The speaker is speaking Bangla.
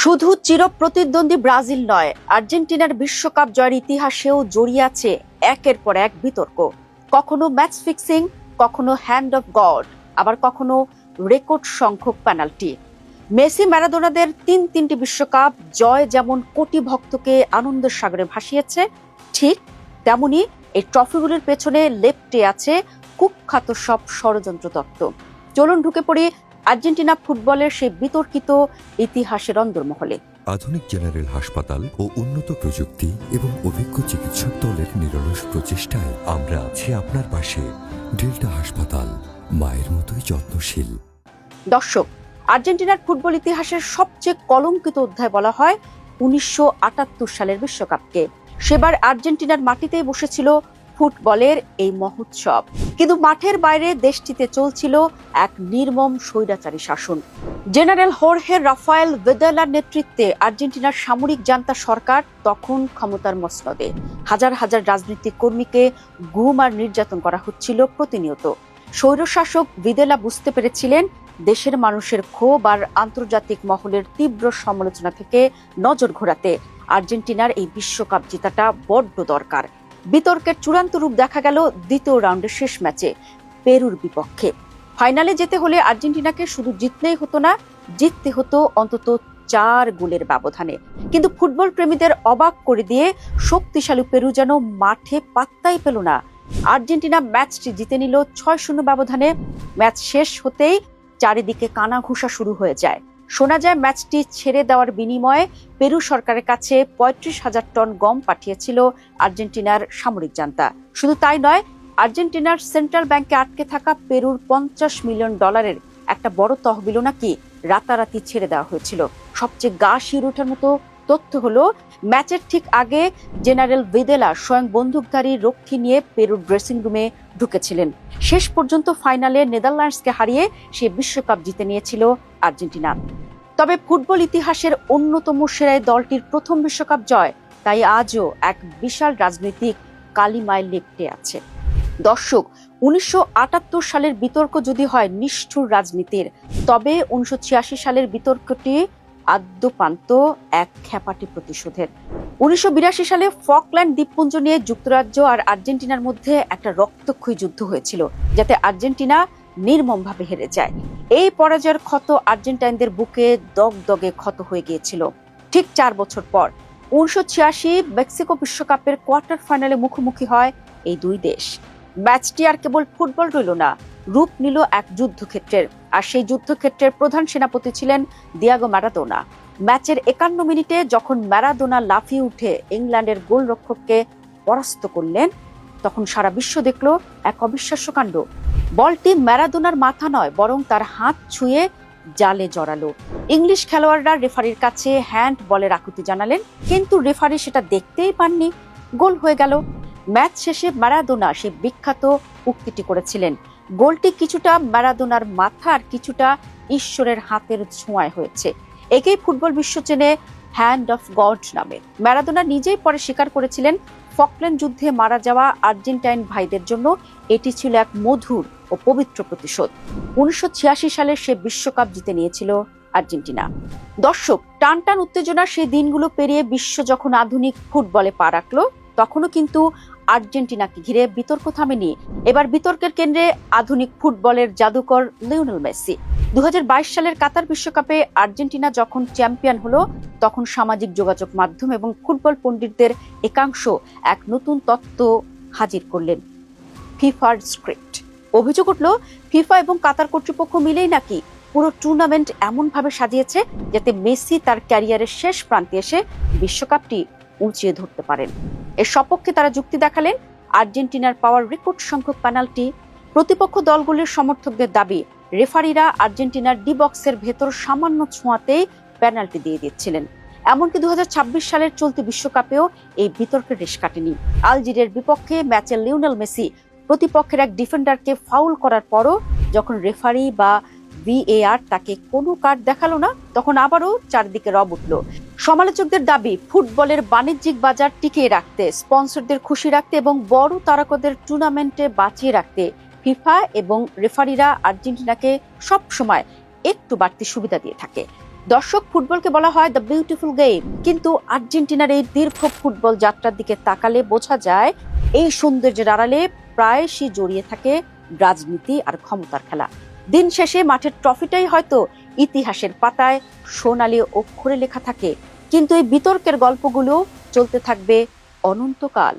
শুধু চিরপ্রতিদ্বন্দ্বী ব্রাজিল নয়, আর্জেন্টিনার বিশ্বকাপ জয়ের ইতিহাসেও জড়িয়ে আছে একের পর এক বিতর্ক। কখনো ম্যাচ ফিক্সিং, কখনো হ্যান্ড অফ গড, আবার কখনো রেকর্ড সংখ্যক পেনাল্টি। মেসি ম্যারাডোনাদের তিনটি বিশ্বকাপ জয় যেমন কোটি ভক্তকে আনন্দের সাগরে ভাসিয়েছে, ঠিক তেমনি এই ট্রফিগুলির পেছনে লেপ্টে আছে কুখ্যাত সব ষড়যন্ত্র তত্ত্ব। চলুন ঢুকে পড়ি আর্জেন্টিনা ফুটবলের সেই বিতর্কিত ইতিহাসের অন্দরমহলে। আধুনিক জেনারেল হাসপাতাল ও উন্নত প্রযুক্তি এবং অভিজ্ঞ চিকিৎসক দলের নিরলস প্রচেষ্টায় আমরা আছি আপনার পাশে। ডেল্টা হাসপাতাল, মায়ের মতোই যত্নশীল। দর্শক, আর্জেন্টিনার ফুটবল ইতিহাসের সবচেয়ে কলঙ্কিত অধ্যায় বলা হয় 1978 সালের বিশ্বকাপকে। সেবার আর্জেন্টিনার মাটিতেই বসেছিল ফুটবলের এই মহোৎসব, কিন্তু মাঠের বাইরে দেশটিতে চলছিল এক নির্মম স্বৈরাচারী শাসন। জেনারেল হোর্হে রাফায়েল ভিদালার নেতৃত্বে আর্জেন্টিনার সামরিক জান্তা সরকার তখন ক্ষমতার মসনদে। হাজার হাজার রাজনৈতিক কর্মীকে গুম আর নির্যাতন করা হচ্ছিল প্রতিনিয়ত। স্বৈরশাসক ভিদেলা বুঝতে পেরেছিলেন দেশের মানুষের ক্ষোভ আর আন্তর্জাতিক মহলের তীব্র সমালোচনা থেকে নজর ঘোরাতে আর্জেন্টিনার এই বিশ্বকাপ জেতাটা বড্ড দরকার। বিতর্কের চূড়ান্ত রূপ দেখা গেল দ্বিতীয় রাউন্ডের শেষ ম্যাচে পেরুর বিপক্ষে। ফাইনালে যেতে হলে আর্জেন্টিনাকে শুধু জিতলেই হতো না, জিততে হতো অন্তত 4 গোলের ব্যবধানে। কিন্তু ফুটবল প্রেমীদের অবাক করে দিয়ে শক্তিশালী পেরু যেন মাঠে পাত্তাই পেল না। আর্জেন্টিনা ম্যাচটি জিতে নিল 6-0 ব্যবধানে। ম্যাচ শেষ হতেই চারিদিকে কানাঘুষা শুরু হয়ে যায়। শোনা যায় ম্যাচটি ছেড়ে দেওয়ার বিনিময়ে পেরু সরকারের কাছে 35,000 টন গম পাঠিয়েছিল আর্জেন্টিনার সামরিক জান্তা। শুধু তাই নয়, আর্জেন্টিনার সেন্ট্রাল ব্যাংকে আটকে থাকা পেরুর $50 মিলিয়ন একটা বড় তহবিলও নাকি রাতারাতি ছেড়ে দেওয়া হয়েছিল। সবচেয়ে গা শিউরে ওঠার মতো তথ্য হলো, ম্যাচের ঠিক আগে জেনারেল ভিদেলা স্বয়ং বন্দুকধারী রক্ষী নিয়ে পেরুর ড্রেসিং রুমে ঢুকেছিলেন। শেষ পর্যন্ত ফাইনালে নেদারল্যান্ডসকে হারিয়ে সে বিশ্বকাপ জিতে নিয়েছিল আর্জেন্টিনা। তবে ফুটবল ইতিহাসের অন্যতম সেরা দলটির প্রথম বিশ্বকাপ জয় তাই আজও এক বিশাল রাজনৈতিক কালিমায় লেপ্টে আছে। দর্শক, 1978 সালের বিতর্ক যদি হয় নিষ্ঠুর রাজনীতির, তবে 1986 সালের বিতর্কটি আদ্যপান্ত এক খ্যাপাটি প্রতিশোধের। 1982 সালে ফকল্যান্ড দ্বীপপুঞ্জ নিয়ে যুক্তরাজ্য আর আর্জেন্টিনার মধ্যে একটা রক্তক্ষয়ী যুদ্ধ হয়েছিল, যাতে আর্জেন্টিনা নির্মমভাবে হেরে যায়। এই পরাজয়ের ক্ষত আর্জেন্টাইনদের বুকে দগদগে ক্ষত হয়ে গিয়েছিল। ঠিক 4 বছর পর 1986 মেক্সিকো বিশ্বকাপের কোয়ার্টার ফাইনালে মুখোমুখি হয় এই দুই দেশ। ম্যাচটি আর কেবল ফুটবল রইল না, রূপ নিল এক যুদ্ধক্ষেত্রের। আর সেই যুদ্ধক্ষেত্রের প্রধান সেনাপতি ছিলেন দিয়েগো ম্যারাডোনা। ম্যাচের 51 মিনিটে যখন ম্যারাডোনা লাফিয়ে উঠে ইংল্যান্ডের গোলরক্ষককে পরাস্ত করলেন, তখন সারা বিশ্ব দেখল এক অবিশ্বাস্য কাণ্ড। বলটি ম্যারাডোনার মাথা নয়, বরং তার হাত ছুঁয়ে জালে জড়ালো। ইংলিশ খেলোয়াড়রা রেফারির কাছে হ্যান্ড বলের আকুতি জানালেন, কিন্তু রেফারি সেটা দেখতেই পাননি। গোল হয়ে গেল। ম্যাচ শেষে ম্যারাডোনা সেই বিখ্যাত উক্তিটি করেছিলেন, গোলটি কিছুটা ম্যারাডোনার মাথা আর কিছুটা ঈশ্বরের হাতের ছোঁয়ায় হয়েছে। একেই ফুটবল বিশ্ব চেনে হ্যান্ড অফ গড নামে। ম্যারাডোনা নিজেই পরে স্বীকার করেছিলেন, ফকল্যান্ড যুদ্ধে মারা যাওয়া আর্জেন্টাইন ভাইদের জন্য এটি ছিল এক মধুর ও পবিত্র প্রতিশোধ। 1986 সালের সে বিশ্বকাপ জিতে নিয়েছিল আর্জেন্টিনা। দর্শক, টানটান উত্তেজনার সেই দিনগুলো পেরিয়ে বিশ্ব যখন আধুনিক ফুটবলে পা রাখলো, তখনও কিন্তু আর্জেন্টিনাকে ঘিরে বিতর্ক থামেনি। এবার বিতর্কের কেন্দ্রে আধুনিক ফুটবলের জাদুকর লিওনেল মেসি। 2022 সালের কাতার বিশ্বকাপে আর্জেন্টিনা যখন চ্যাম্পিয়ন হলো, তখন সামাজিক যোগাযোগ মাধ্যম এবং ফুটবল পণ্ডিতদের একাংশ এক নতুন তত্ত্ব হাজির করলেন, ফিফার স্ক্রিপ্ট। অভিযোগ উঠল, ফিফা এবং কাতার কর্তৃপক্ষ মিলেই নাকি পুরো টুর্নামেন্ট এমনভাবে সাজিয়েছে যাতে মেসি তার ক্যারিয়ারের শেষ প্রান্তে এসে বিশ্বকাপটি উঁচিয়ে ধরতে পারেন। এর সপক্ষে তারা যুক্তি দেখালেন, আর্জেন্টিনার পাওয়ার রেকর্ড সংখ্যক পেনাল্টি। প্রতিপক্ষ দলগুলির সমর্থকদের দাবি, রেফারিরা আর্জেন্টিনার ডি বক্সের ভেতর সামান্য ছোঁয়াতেই পেনাল্টি দিয়ে দিচ্ছিলেন। এমনকি 2026 সালের চলতি বিশ্বকাপেও এই বিতর্কের রেশ কাটেনি। আলজেরিয়ার বিপক্ষে ম্যাচে লিওনেল মেসি প্রতিপক্ষের এক ডিফেন্ডারকে ফাউল করার পরও যখন রেফারি বা VAR তাকে কোনো কার্ড দেখালো না, তখন আবারও চারদিকে রব উঠল। সমালোচকদের দাবি, ফুটবলের বাণিজ্যিক বাজার টিকিয়ে রাখতে, স্পন্সরদের খুশি রাখতে এবং বড় তারকাদের টুর্নামেন্টে বাঁচিয়ে রাখতে ফিফা এবং রেফারিরা আর্জেন্টিনাকে সব সময় একটু বাড়তি সুবিধা দিয়ে থাকে। দর্শক, ফুটবলকে বলা হয় দ্য বিউটিফুল গেম, কিন্তু আর্জেন্টিনার এই দীর্ঘ ফুটবল যাত্রার দিকে তাকালে বোঝা যায় এই সৌন্দর্যের আড়ালে প্রায়শই জড়িয়ে থাকে রাজনীতি আর ক্ষমতার খেলা। দিন শেষে মাঠের ট্রফিটাই হয়তো ইতিহাসের পাতায় সোনালী অক্ষরে লেখা থাকে, কিন্তু এই বিতর্কের গল্পগুলো চলতে থাকবে অনন্তকাল।